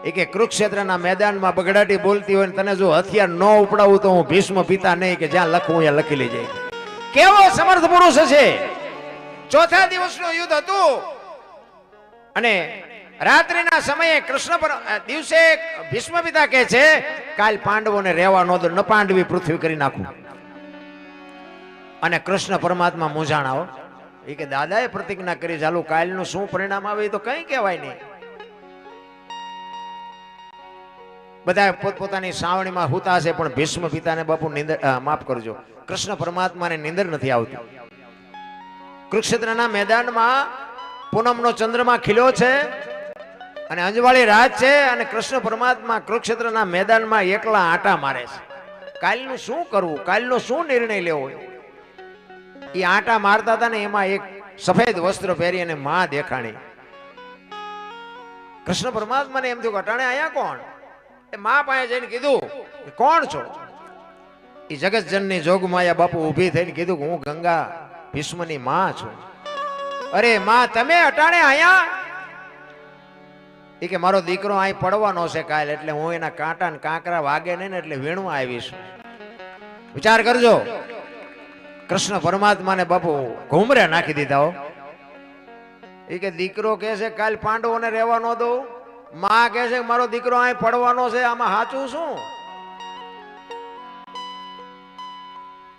એ કે કુરુક્ષેત્રના મેદાનમાં બગડાટી બોલતી હોય ને તને જો હથિયાર ન ઉપડાવું તો હું ભીષ્મ પિતા નહીં, કે જ્યાં લખવું ત્યાં લખી લેજે. કેવો સમર્થ પુરુષ છે. 4થા દિવસનું યુદ્ધ હતું. અને રાત્રિના સમયે કૃષ્ણ પર દિવસે ભીષ્મ પિતા કહે છે કાલ પાંડવોને રહેવા ન દો, ન પાંડવી પૃથ્વી કરી નાખું. અને કૃષ્ણ પરમાત્મા મૂંઝાણા હો. એ કે દાદાએ પ્રતિજ્ઞા કરી, ચાલુ કાલનું શું પરિણામ આવે એ તો કઈ કહેવાય નહીં. બધા પોતપોતાની સાવણીમાં હુતા છે, પણ ભીષ્મ પિતાને બાપુ નિંદર, માફ કરજો, કૃષ્ણ પરમાત્માને નિંદર નથી આવતી. કુરુક્ષેત્રના મેદાનમાં પૂનમનો ચંદ્રમા ખીલ્યો છે અને અંજવાળી રાત છે, અને કૃષ્ણ પરમાત્મા કુરુક્ષેત્રના મેદાનમાં એકલા આંટા મારે છે. કાલનું શું કરવું, કાલનો શું નિર્ણય લેવો? એ આંટા મારતા હતા ને એમાં એક સફેદ વસ્ત્ર પહેરી અને માં દેખાણી. કૃષ્ણ પરમાત્માને એમ થયું અટાણે આયા કોણ? એ માં પાસે જઈને કીધું કોણ છો? એ જગતજનની જોગમાયા બાપુ ઊભી થઈને કીધું કે હું ગંગા ભીષ્મની માં છું. અરે માં તમે અટાણે આયા? એ કે મારો દીકરો અહીં પડવાનો છે કાલ, એટલે હું એના કાંટા ને કાંકરા વાગે નહીં ને એટલે વીણવા આવીશ. વિચાર કરજો, કૃષ્ણ પરમાત્માને બાપુ ઘુમરે નાખી દીધા હો. એ કે દીકરો કહે છે કાલ પાંડવોને રહેવા ન દઉં, માં કહે છે મારો દીકરો અહીં પડવાનો છે, આમાં સાચું શું?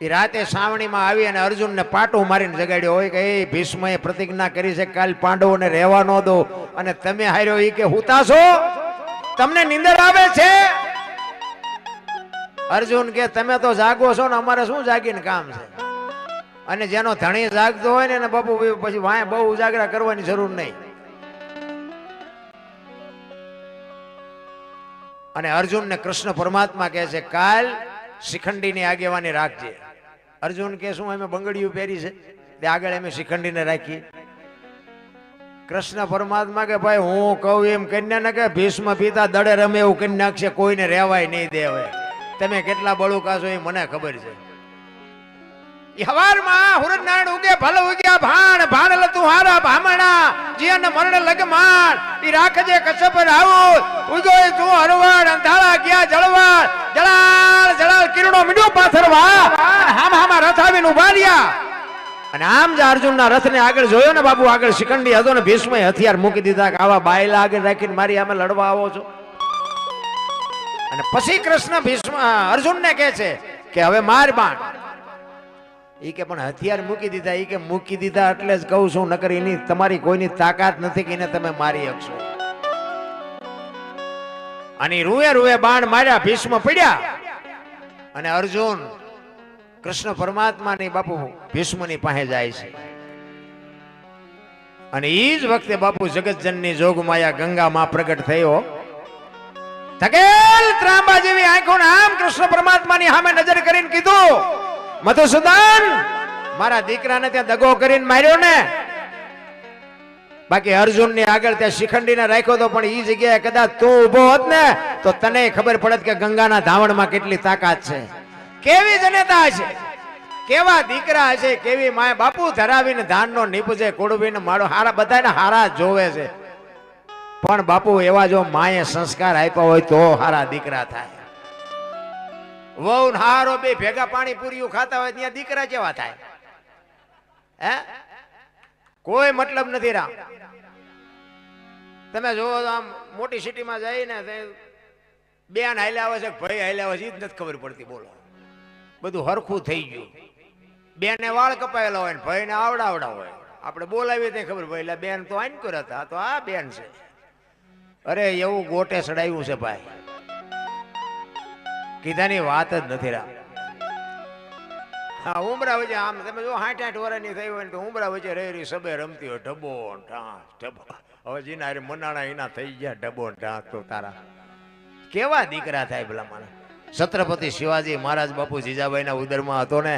એ રાતે સાવણીમાં આવી અને અર્જુનને પાટું મારીને જગાડ્યો હોય કે એ ભીષ્મએ પ્રતિજ્ઞા કરી છે કાલ પાંડવોને રહેવા ન દો, અને તમે હાર્યો. એ કે હુતા છો, તમને નીંદર આવે છે? અર્જુન કે તમે તો જાગો છો ને, અમારે શું જાગીને કામ છે? અને જેનો ધણી જાગતો હોય ને બાપુ પછી વાય બહુ ઉજાગરા કરવાની જરૂર નહીં. અને અર્જુનને કૃષ્ણ પરમાત્મા કહે છે કાલ શિખંડીની આગેવાની રાખજે. અર્જુન કે શું અમે બંગડીયું પહેરી છે તે આગળ અમે શિખંડીને રાખી? કૃષ્ણ પરમાત્મા કે ભાઈ હું કહું એમ કન્યા ને કે ભીષ્મ પિતા દડે રમે એવું કરી નાખશે, કોઈને રહેવાય નહીં દે. હવે તમે કેટલા બળુકા છો એ મને ખબર છે. હવારમાં હુરનારાયણ ઉગે ભલે ઉગ્યા ભાણ, ભાણ લતું હારા ભામણા જીવન મરણ લગમાન. ઈ રાખજે કસબ રાવું ઉગોય તું હરવાડ, અંધાળા ગયા જળવાડ, જળાળ જળાળ કિરણો મીડો પાથરવા, હામ હામા રથ આવીને ઉભા રહ્યા. અને આમ જ અર્જુનના રથને આગળ જોયો ને બાપુ, આગળ શિખંડી હતો ને ભીષ્મએ હથિયાર મૂકી દીધા કે આવા બાયલા આગળ રાખીને મારી આમે લડવા આવો છો. અને પછી કૃષ્ણ ભીષ્મ અર્જુનને કહે છે કે હવે માર બાણ. ઈ કે પણ હથિયાર મૂકી દીધા. ઈ કે મૂકી દીધા એટલે જ કહું છું, નકર એની તમારી કોઈની તાકાત નથી કે એને તમે મારી શકશો. અને રૂએ રૂએ બાણ માર્યા, ભીષ્મ પડ્યા. અને અર્જુન કૃષ્ણ પરમાત્માની બાપુ ભીષ્મની પાસે જાય છે. અને ઈ જ વખતે બાપુ જગતજનની જોગમાયા ગંગા માં પ્રગટ થયો. ધકેલ ત્રાંબા જેવી આંખો આમ કૃષ્ણ પરમાત્માની સામે નજર કરીને કીધું મધુસૂદન, મારા દીકરાને ત્યાં દગો કરીને માર્યો ને. બાકી અર્જુન ની આગળ ત્યાં શિખંડીને રાખ્યો તો, પણ ઈ જગ્યાએ કદાચ તું ઉભો હોત ને તો તને ખબર પડત કે ગંગાના ધાવણમાં કેટલી તાકાત છે, કેવી જનેતા છે, કેવા દીકરા છે, કેવી માય બાપુ ધરાવીને ધાનનો નીપજે, કુડવીને માળો હારા બધાને હારા જોવે છે. પણ બાપુ એવા જો માએ સંસ્કાર આપ્યા હોય તો હારા દીકરા થાય. વહુ હારો બે ભેગા પાણીપુરીઓ ખાતા હોય ત્યાં દીકરા કેવા થાય? હે, કોઈ મતલબ નથી. રામ તમે જોવો આમ મોટી સિટીમાં જઈને બેન હાલ્યા આવે છે, ભાઈ હાલ્યા આવે છે, એ જ નથી ખબર પડતી. બોલો, બધું હરખું થઈ ગયું. બેને વાળ કપાયેલા હોય ને ભાઈને આવડા હોય. આપણે બોલાવીએ ત્યાં ખબર ભાઈ એટલે બેન તો આઈન કર્યા હતા, તો આ બેન છે. અરે એવું ગોટે ચડાવ્યું છે ભાઈ, કીધાની વાત જ નથી. રામ હા, ઉમરા વચ્ચે આમ તમે જો 60-60 વર્ષની થઈ હોય ને તો ઉમરા વચ્ચે રહી સબે રમતી હોય, ઢબો ઢાંસ ઢબો. હવે જીના મનાણા એના થઈ ગયા ઢબો ઢાંસ. તો તારા કેવા દીકરા થાય ભલા મારા. છત્રપતિ શિવાજી મહારાજ બાપુ જીજાબાઈના ઉદરમાં હતો ને,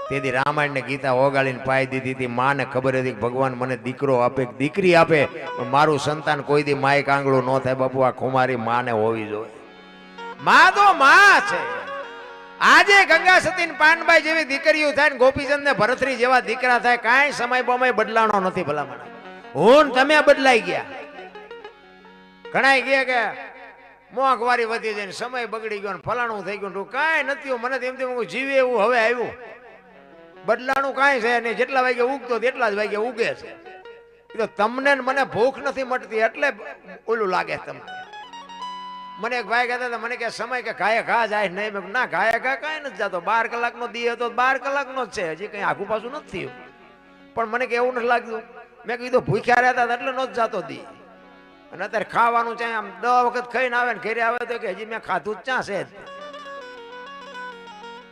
તેથી રામાયણ ને ગીતા ઓગાળીને પાઈ દીધી હતી. માને ખબર હતી કે ભગવાન મને દીકરો આપે દીકરી આપે, પણ મારું સંતાન કોઈ દી માય કાંગળું ન થાય. બાપુ આ ખુમારી માને હોવી જોઈએ. માં તો માં છે. આજે ગંગા સતી પાનબાઈ જેવી દીકરીઓ થાય ને ગોપીચંદ ને ભરતરી જેવા દીકરા થાય, કાંઈ સમય બમય બદલાણો નથી. ભલા મને હું તમે બદલાઈ ગયા. ઘણા ગયા કે મોંઘવારી વધી જાય, સમય બગડી ગયો, ફલાણું થઈ ગયું, કાંઈ નથી. મને તેમ જીવે એવું હવે આવ્યું. બદલાણું કાંઈ છે નહીં. જેટલા વાગે ઉગતો તેટલા જ વાગે ઉગે છે. એ તો તમને ને મને ભૂખ નથી મટતી એટલે ઓલું લાગે તમને. મને એક ભાઈ કહેતા હતા, મને કે સમય કે ઘાયે ઘા જાય નહીં. મેં ના, ઘાયે ઘા કાંઈ નથી જતો. 12 કલાકનો દી હતો, 12 કલાકનો જ છે, હજી કંઈ આખું પાછું નથી થયું. પણ મને કે એવું નથી લાગતું. મેં કીધું ભૂખ્યા રહેતા હતા એટલે નો જ જાતો દી. અને અત્યારે ખાવાનું છે આમ 10 વખત ખાઈને આવે ને ઘરે આવે તો કે હજી મેં ખાધું જ ક્યાં છે.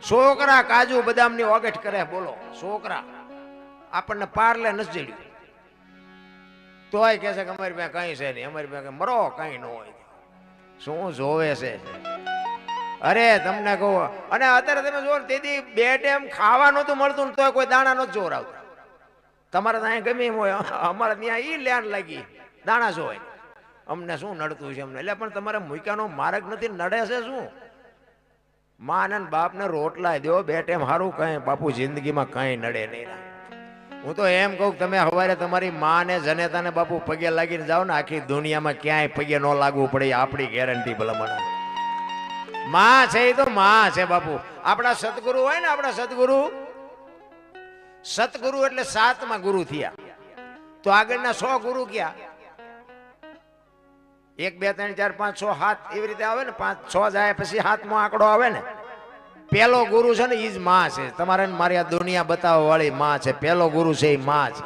છોકરા કાજુ બદામની ઓગટ કરે, બોલો છોકરા આપણને પાર્લે નથી જડ્યું તોય કે છે કે અમારી પાસે કઈ છે નહીં, અમારી પાસે મરો કઈ ન હોય. શું જોવે છે? અરે તમને કહું, અને અત્યારે તમે જો તેથી 2 ટાઈમ ખાવા નહોતું મળતું તો કોઈ દાણા નો જોર આવતા. તમારે ત્યાં ગમે એમ હોય, અમારે ત્યાં ઈ લેણ લાગી દાણા જોવાય. અમને શું નડતું છે અમને? એટલે પણ તમારે મૂક્યાનો માર્ગ નથી, નડે છે શું? માં ને બાપ ને રોટલા દો 2 ટાઈમ, સારું કઈ બાપુ જિંદગીમાં કઈ નડે નહીં. હું તો એમ કહું તમે સવારે તમારી માં ને જનેતા ને બાપુ પગે લાગીને જાઓ ને, આખી દુનિયામાં ક્યાંય પગે ન લાગવું પડે, આપણી ગેરંટી ભલામણ. માં છે એ તો માં છે બાપુ. આપણા સદગુરુ હોય ને, આપણા સદગુરુ એટલે 7મા ગુરુ થયા. તો આગળના 100 ગુરુ ક્યાં? 1 2 3 4 5 6 7 એવી રીતે આવે ને, 5 6 જાય પછી 7મો આંકડો આવે ને. પેલો ગુરુ છે ને ઈ જ માં છે. તમારે મારી આ દુનિયા બતાવવા વાળી માં છે. પેલો ગુરુ છે એ માં છે.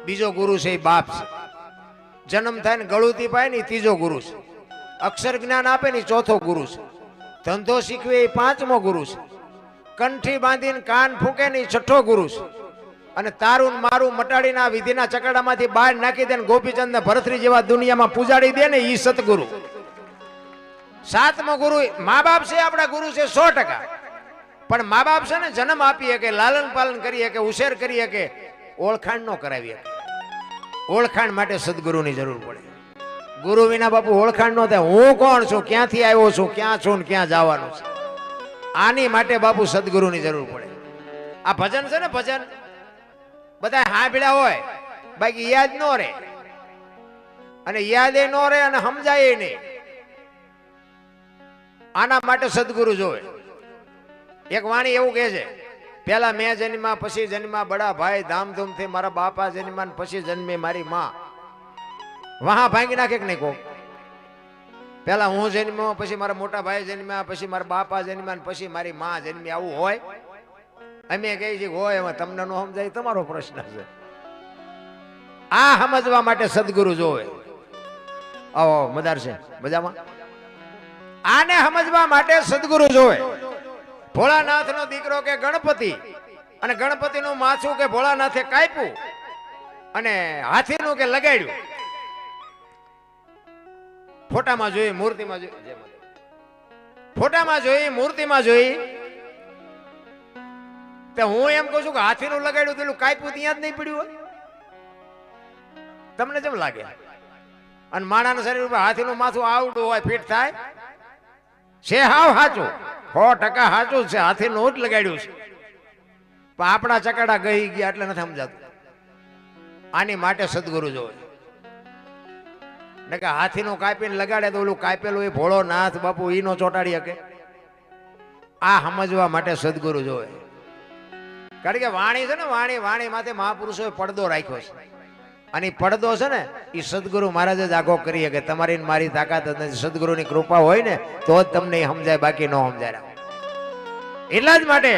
બીજો ગુરુ છે એ બાપ છે. જન્મ થાય ને ગળુતી પાય ને 3જો ગુરુ છે. અક્ષર જ્ઞાન આપે ને 4થો ગુરુ છે. ધંધો શીખવે એ 5મો ગુરુ છે. કંઠી બાંધીને કાન ફૂકે ને 6થો ગુરુ છે. અને તારું મારું મટાડીને આ વિધિના ચકડામાંથી બહાર નાખી દે ને ગોપીચંદ ને ભરતરી જેવા દુનિયામાં પૂજાડી દે ને ઈ સતગુરુ. 7મો ગુરુ મા બાપ છે, આપણા ગુરુ છે 100%. પણ મા બાપ છે ને જન્મ આપી શકે, લાલન પાલન કરી શકે, ઉછેર કરી શકે, ઓળખાણ ન કરાવી શકે. ઓળખાણ માટે સદગુરુની જરૂર પડે. ગુરુ વિના બાપુ ઓળખાણ ન થાય. હું કોણ છું, ક્યાંથી આવ્યો છું, ક્યાં છું ને ક્યાં જવાનું છે, આની માટે બાપુ સદગુરુની જરૂર પડે. આ ભજન છે ને, ભજન બધા સાંભળ્યા હોય બાકી યાદ ન રહે, અને યાદ ન રહે અને સમજાય નહીં. આના માટે સદગુરુ જોવે. એક વાણી એવું કહે છે, પેલા મેં જન્મ્યા પછી જન્મ્યા બડા ભાઈ, ધામધૂમથી મારા બાપા જન્મ્યા પછી જન્મી મારી માં. વહા ભાંગી નાખે કે નહીં કહો? પેલા હું જન્મ્યો પછી મારા મોટા ભાઈ જન્મ્યા પછી મારા બાપા જન્મ્યા પછી મારી માં જન્મી, આવું હોય? અમે કહી છીએ હોય, એમાં તમને ન સમજાય તમારો પ્રશ્ન છે. આ સમજવા માટે સદગુરુ જોવે. આવો મદાર છે મજામાં. આને સમજવા માટે સદગુરુ જોવે. ભોળાનાથ નો દીકરો કે ગણપતિ, અને ગણપતિ નું માથું કે ભોળાનાથે કાપ્યું અને હાથીનું કે લગાડ્યું. ફોટામાં જોઈ, મૂર્તિમાં જોઈ, ફોટામાં જોઈ, મૂર્તિમાં જોઈ. તો હું એમ કહું છું કે હાથીનું લગાડ્યું પેલું કાપ્યું ત્યાં જ નહીં પડ્યું હોય? તમને કેમ લાગે? અને માણાના શરીર ઉપર હાથીનું માથું આવડું હોય, ફિટ થાય છે? હાવ સાચું, 100% સાચું છે. હાથીનું જ લગાડ્યું છે, પણ આપણા ચકડા ગઈ ગયા એટલે નથી સમજાતું. આની માટે સદગુરુ જોવે. ને કે હાથીનું કાપીને લગાડે તો ઓલું કાપેલું એ ભોળો નાથ બાપુ ઈ નો ચોટાડી શકે. આ સમજવા માટે સદગુરુ જોવે. કારણ કે વાણી છે ને, વાણી માથે મહાપુરુષોએ પડદો રાખ્યો છે. અને પડદો છે ને એ સદગુરુ મહારાજ જ આગો કરી શકે. તમારી મારી તાકાત નથી. સદગુરુની કૃપા હોય ને તો જ તમને સમજાય, બાકી ન સમજાય. એટલા જ માટે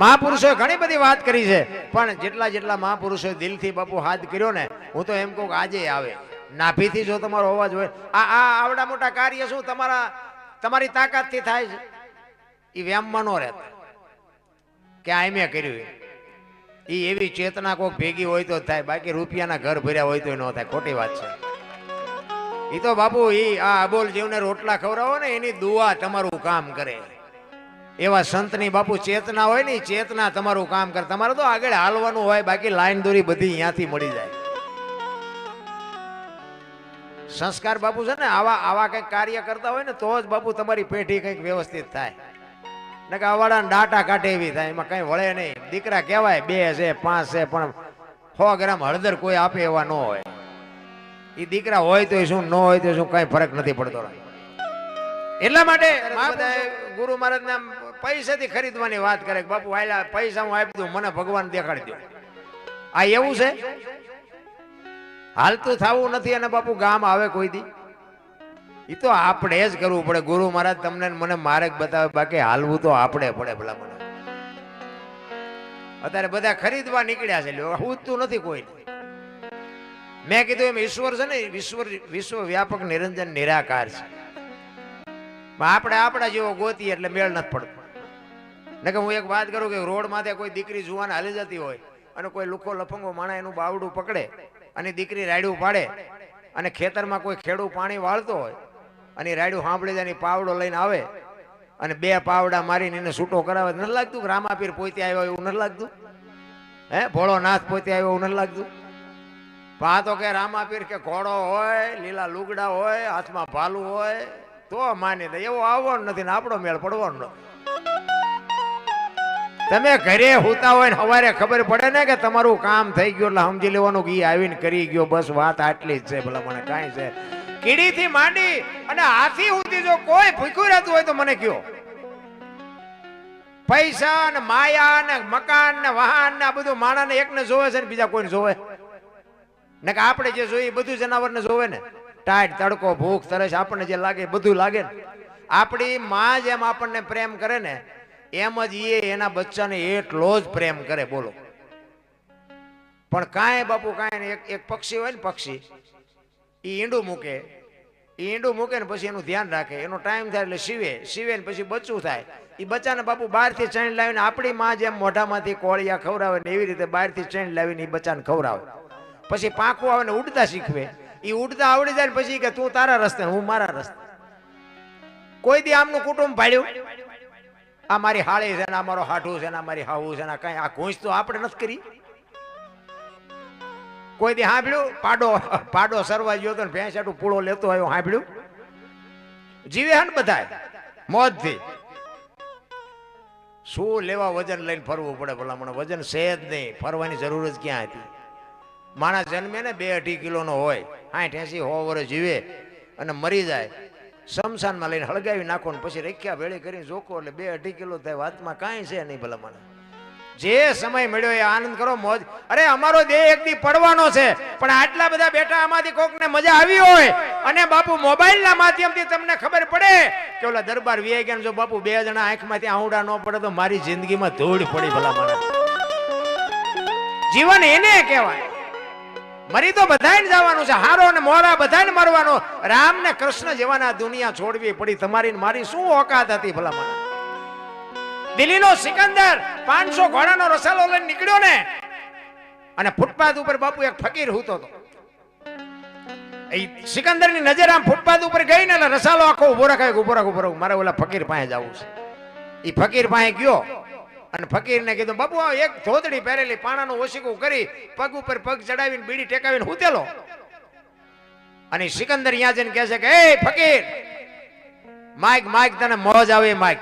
મહાપુરુષોએ ઘણી બધી વાત કરી છે, પણ જેટલા મહાપુરુષોએ દિલથી બાપુ હાથ કર્યો ને, હું તો એમ કહું આજે આવે. નાભીથી જો તમારો અવાજ હોય, આ આવડા મોટા કાર્ય શું તમારી તાકાતથી થાય છે? એ વ્યામમાં ન રહેતા કે આ મેં કર્યું. એ એવી ચેતના કોઈક ભેગી હોય તો થાય, બાકી રૂપિયાના ઘર ભર્યા હોય તો ન થાય. ખોટી વાત છે. એ તો બાપુ આ અબોલ જીવને રોટલા ખવડાવો ને એની દુઆ તમારું કામ કરે. એવા સંતની બાપુ ચેતના હોય ને, ચેતના તમારું કામ કરે. તમારે તો આગળ હાલવાનું હોય, બાકી લાઈન દોરી બધી અહીંયાથી મળી જાય. સંસ્કાર બાપુ છે ને, આવા કંઈક કાર્ય કરતા હોય ને તો જ બાપુ તમારી પેઢી કંઈક વ્યવસ્થિત થાય. ને કે અવાડા ડાટા કાઢે એવી થાય, એમાં કઈ વળે નહીં. દીકરા કહેવાય 2 છે 5 છે, પણ 100 ગ્રામ હળદર કોઈ આપે એવા ન હોય. એ દીકરા હોય તો શું, ન હોય તો શું, કઈ ફરક નથી પડતો. એટલા માટે ગુરુ મહારાજ ને પૈસાથી ખરીદવાની વાત કરે. બાપુ આયલા પૈસા હું આપી દઉં, મને ભગવાન દેખાડી દો. આ એવું છે? હાલતું થવું નથી અને બાપુ ગામ આવે કોઈ દી. એ તો આપણે જ કરવું પડે. ગુરુ મહારાજ તમને મને માર્ગ બતાવે, બાકી હાલવું તો આપણે પડે. ભલા મને અત્યારે બધા ખરીદવા નીકળ્યા છે, પૂછતું નથી કોઈ. મેં કીધું એમ ઈશ્વર છે ને, વિશ્વ વ્યાપક નિરંજન નિરાકાર છે. આપણે આપણા જેવો ગોતીએ એટલે મેળ નથી પડતો. ને કે હું એક વાત કરું કે રોડ માથે કોઈ દીકરી જુવાન હાલી જતી હોય અને કોઈ લુખો લફંગો માણા એનું બાવડું પકડે અને દીકરી રાયડું પાડે અને ખેતરમાં કોઈ ખેડૂ પાણી વાળતો હોય અને રાયડું સાંભળી જાય પાવડો લઈને આવે અને બે પાવડા મારીને એને છૂટો કરાવે, નથી લાગતું કે રામાપીર પોતે આવ્યો એવું નથી લાગતું? હે, ભોળોનાથ પોતે આવ્યો એવું નથી લાગતું? પણ આ તો કે રામાપીર કે ઘોડો હોય, લીલા લુગડા હોય, હાથમાં ભાલું હોય તો માની દે. એવો આવવાનો નથી ને આપણો મેળ પડવાનો નથી. તમે ઘરે હોતા હોય ને સવારે ખબર પડે ને કે તમારું કામ થઈ ગયું એટલે સમજી લેવાનું કે આવીને કરી ગયો, બસ વાત આટલી જ છે. ભલા મને કાંઈ છે કીડીથી માંડી અને હાથી સુધી જો કોઈ ભૂખ્યું રહેતું હોય તો મને કયો. પૈસા ને માયા ને મકાન ને વાહન ને આ બધું માણસને એકને જોવે છે ને બીજા કોઈને જોવે ને? કે આપણે જે જોઈએ બધું જનાવરને જોવે ને? ટાઈટ તડકો ભૂખ તરસ આપણને જે લાગે બધું લાગે ને. આપણી માં જેમ આપણને પ્રેમ કરે ને એમ જ એ એના બચ્ચાને એટલો જ પ્રેમ કરે. બોલો. પણ કાંઈ બાપુ કાંઈ એક પક્ષી હોય ને, પક્ષી એ ઈંડું મૂકે, એ ઈંડું મૂકે ને પછી એનું ધ્યાન રાખે, એનો ટાઈમ થાય એટલે સીવે ને પછી બચ્ચું થાય. એ બચ્ચાને બાપુ બહારથી ચણ લાવીને આપણી માં જેમ મોઢામાંથી કોળિયા ખવડાવે ને એવી રીતે બહારથી ચણ લાવીને એ બચ્ચાને ખવડાવે. પછી પાંખું આવે ને ઉડતા શીખવે. એ ઉડતા આવડી જાય ને પછી કે તું તારા રસ્તે હું મારા રસ્તે. કોઈ દી આમનું કુટુંબ ભાડ્યું? આ મારી હાળી છે ને, આ મારો હાઠું છે ને, આ મારી હાવું છે ને, કઈ આ ઘૂંચ તો આપણે નથી કરી. કોઈ દી સાંભળ્યું પાડો સરવા ગયો તો ભેંસાટું પૂળો લેતો આવ્યો, સાંભળ્યું? જીવે હન બધા મોજથી. શું લેવા વજન લઈને ફરવું પડે? ભલા મને વજન છે જ નહીં, ફરવાની જરૂર જ ક્યાં હતી? માણસ જન્મે ને 2-2.5 કિલોનો હોય, 60-80-100 વર્ષ જીવે અને મરી જાય, શમશાનમાં લઈને હળગાવી નાખો ને પછી રેખ્યા ભેળી કરીને જોખો એટલે 2-2.5 કિલો થાય. વાતમાં કાંઈ છે નહીં. ભલા મને જે સમય મળ્યો એ આનંદ કરો, મોજ. અરે અમારો દેહ એક દી પડવાનો છે, પણ આટલા બધા બેઠા આમાંથી કોકને મજા આવી હોય અને બાપુ મોબાઈલના માધ્યમથી તમને ખબર પડે કે ઓલા દરબાર વી ગયા, જો બાપુ 2 જણા આંખમાંથી આંવડા ન પડે તો મારી જિંદગીમાં ધૂળ પડી. ભલા મને જીવન એને કહેવાય. મરી તો બધાને જવાનું છે, હારો ને મોરા બધાને મરવાનો. રામ ને કૃષ્ણ જેવાના દુનિયા છોડવી પડી. તમારી ને મારી શું ઓકાત હતી? ભલા મને દિલ્હીનો સિકંદર 500 ઘોડાનો રસાલો લઈને નીકળ્યો ને અને ફૂટપાથ ઉપર બાપુ એક ફકીર હૂતો હતો. એ સિકંદરની નજર આમ ફૂટપાથ ઉપર ગઈ ને એટલે રસાલો આખો ઉભો રાખાય, મારે ઓલા ફકીર પાસે જવું છે. એ ફકીર પાસે ગયો અને ફકીરને કીધું, બાપુ આ એક ધોતડી પહેરેલી પાણાનું ઓશીકું કરી પગ ઉપર પગ ચડાવીને બીડી ટેકાવીને હૂતેલો. અને સિકંદર અહીંયા જઈને કહે છે કે એ ફકીર, માઈક તને મોજ આવે માઈક.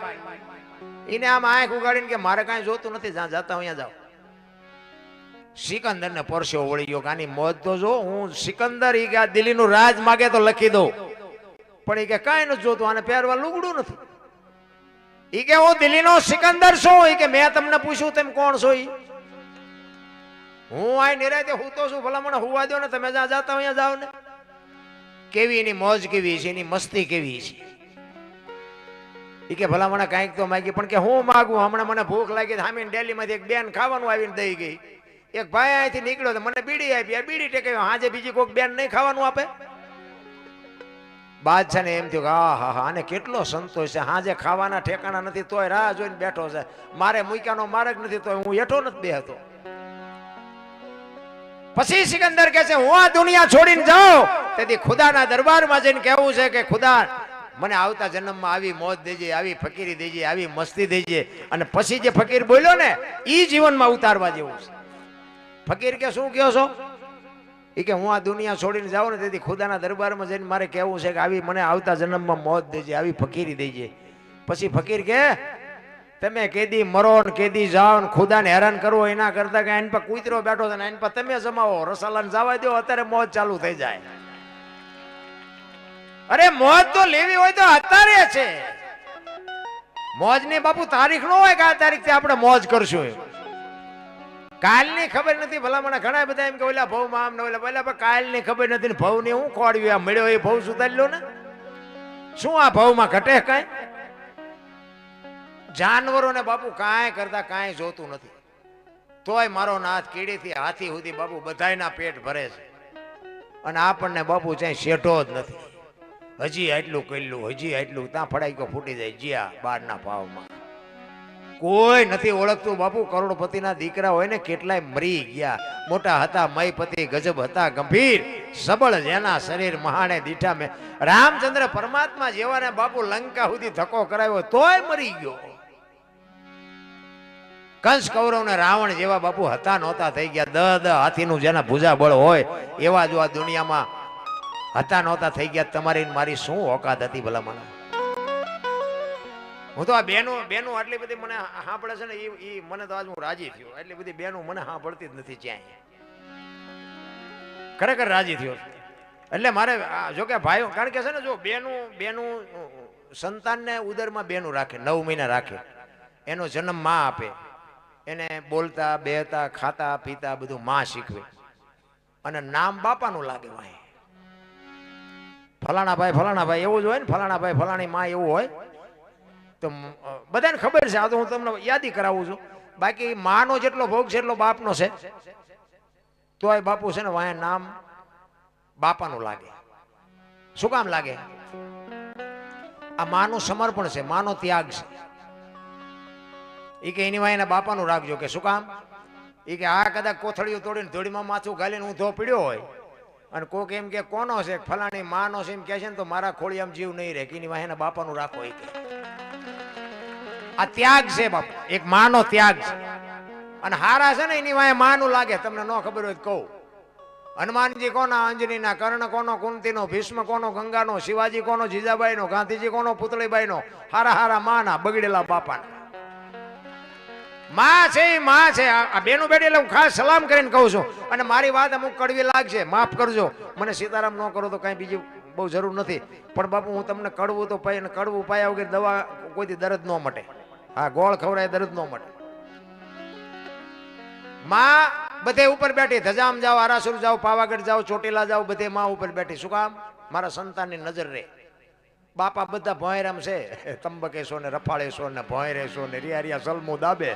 એને આમ આંખ ઉગાડીને કે મારે કાંઈ જોતું નથી, જ્યાં જતા અહીંયા જાઓ. સિકંદર ને પરસ્યો વળી ગયો કે આની મોજ તો જો. હું સિકંદર ઈ કે દિલ્હીનું રાજ માગે તો લખી દઉં, પણ એ કે કાંઈ નથી જોતું, આને પહેરવા લુગડું નથી. ઈ કે હું દિલ્હીનો સિકંદર છું. ઈ કે મેં તમને પૂછ્યું તેમ કોણ છો? ઈ હું આ નિરાતે હૂતો છું. ભલા મને હુવા દો ને, તમે જ્યાં જાતા અહીંયા જાઓ ને. કેવી એની મોજ કેવી છે, એની મસ્તી કેવી છે. ઈ કે ભલા મને કાંઈક તો માગી, પણ કે હું માગું? હમણાં મને ભૂખ લાગી, સામે ડેલીમાંથી એક બેન ખાવાનું આવીને દઈ ગઈ. એક ભાઈ અહીંથી નીકળ્યો તો મને બીડી આપી, બીડી ટેકાવી. હાજે બીજી કોઈક બેન નહીં ખાવાનું આપે? બાદશાહ ને એમ થયું કે હા આને કેટલો સંતોષ છે, હાજે ખાવાના ઠેકાણા નથી તોય રાહ જોઈને બેઠો છે. મારે મૂક્યાનો માર્ગ નથી તોય હું હેઠો નથી બેહતો. પછી સિકંદર કહે છે હું આ દુનિયા છોડીને જાઉં તેથી ખુદાના દરબારમાં જઈને કહેવું છે કે ખુદા મને આવતા જન્મમાં આવી મોજ દેજે, આવી ફકીરી દેજે, આવી મસ્તી દેજે. અને પછી જે ફકીર બોલ્યો ને એ જીવનમાં ઉતારવા જેવું છે. ફકીર કે શું કહો છો? એ કે હું આ દુનિયા છોડીને જાઉં ને તેથી ખુદાના દરબારમાં જઈને મારે કહેવું છે કે આવી મને આવતા જન્મમાં મોજ દેજે, આવી ફકીરી દેજે. પછી ફકીર કે તમે કેદી મરો ને કેદી જાઓ ને ખુદાને હેરાન કરવો એના કરતા કે એની પર કૂતરો બેઠો છે ને એની પર તમે જમાવો, રસાલાને જવા દો, અત્યારે મોજ ચાલુ થઈ જાય. અરે મોજ તો લેવી હોય તો અત્યારે છે. મોજ ની બાપુ તારીખ નો હોય કે આ તારીખ થી આપણે મોજ કરશું. કાલની ખબર નથી ભલા મને ઘણા બધા એમ કે ઓલા ભવ માં આમ ને ઓલા પેલા પણ કાલની ખબર નથી ને ભવ ને હું ખોડવી આ મળ્યો એ ભવ સુધારી લો ને શું આ ભવમાં ઘટે કાંઈ જાનવરોને બાપુ કાંઈ કરતા કાંઈ જોતું નથી તોય મારો નાથ કીડીથી હાથી સુધી બાપુ બધાયના પેટ ભરે છે અને આપણને બાપુ ચાઈ શેઠો જ નથી હજી આટલું કરેલું હજી આટલું ત્યાં ફડાઈ ફૂટી જાય જ્યાં બારના ભાવમાં કોઈ નથી ઓળખતું બાપુ કરોડપતિના દીકરા હોય ને કેટલાય મરી ગયા મોટા હતા મયપતિ ગજબ હતા ગંભીર સબળ જેના શરીર મહાને દીઠા મેં રામચંદ્ર પરમાત્મા જેવાને બાપુ લંકા સુધી ધક્કો કરાવ્યો તોય મરી ગયો કંસ કૌરવ ને રાવણ જેવા બાપુ હતા નહોતા થઈ ગયા દ હાથીનું જેના ભુજા બળ હોય એવા જો આ દુનિયામાં હતા નહોતા થઈ ગયા તમારી મારી શું ઓકાત હતી ભલા મને હું તો આ બેનો આટલી બધી મને સાંભળે છે ને એ મને તો આજ હું રાજી થયો એટલી બધી બેનો મને સાંભળતી જ નથી ક્યાંય ખરેખર રાજી થયો એટલે મારે જો કે ભાઈઓ કારણ કે છે ને જો બેનું સંતાનને ઉદરમાં બેનું રાખે 9 મહિના રાખે એનો જન્મ માં આપે એને બોલતા બેહતા ખાતા પીતા બધું માં શીખવે અને નામ બાપાનું લાગે ભાઈ ફલાણા ભાઈ એવું જ હોય ને ફલાણા ભાઈ ફલાણી માં એવું હોય તો બધાને ખબર છે આ તો હું તમને યાદી કરાવું છું બાકી માનો જેટલો ભોગ છે એટલો બાપનો છે તોય બાપુ છે ને વાય નામ બાપાનું લાગે શું કામ લાગે આ માનું સમર્પણ છે માનો ત્યાગ છે એ કે એની વાયના બાપાનું રાખજો કે શું કામ એ કે આ કદાચ કોથળીઓ તોડીને ધોળીમાં માથું ગાલીને ઊંધો પીડ્યો હોય અને કોક એમ કે કોનો છે ફલાણી માનો છે એમ કે છે ને તો મારા ખોળિયામાં જીવ નહીં રહે કે એની વાયના બાપાનું રાખો એ કે આ ત્યાગ છે બાપુ એક માનો ત્યાગ છે અને હારા છે ને એની વાય માનું લાગે તમને ન ખબર હોય તો કહું હનુમાનજી કોના અંજનીના કર્ણ કોનો કુંતીનો ભીષ્મ કોનો ગંગાનો શિવાજી કોનો જીજાબાઈનો ગાંધીજી કોનો પુતળીબાઈનો હારા હારા માના બગડેલા બાપાના માં છે એ માં છે આ બેનું બેટી એટલે હું ખાસ સલામ કરીને કહું છું અને મારી વાત અમુક કડવી લાગશે માફ કરજો મને સીતારામ ન કરો તો કઈ બીજી બહુ જરૂર નથી પણ બાપુ હું તમને કડવું તો પાય કડવું પાયા વગર દવા કોઈથી દર્દ ન મટે હા ગોળ ખવડાય દર્દ ન મટે માં બધે ઉપર બેઠી ધજામ જાઓ આરાસુર જાઓ પાવાગઢ જાઓ ચોટીલા જાઓ બધે માં ઉપર બેઠી શું કામ મારા સંતાનની નજર રે બાપા બધા ભોંયરામ છે તંબકેશો ને રફાળેશો ને ભોંયરેશો ને રિયા સલમું દાબે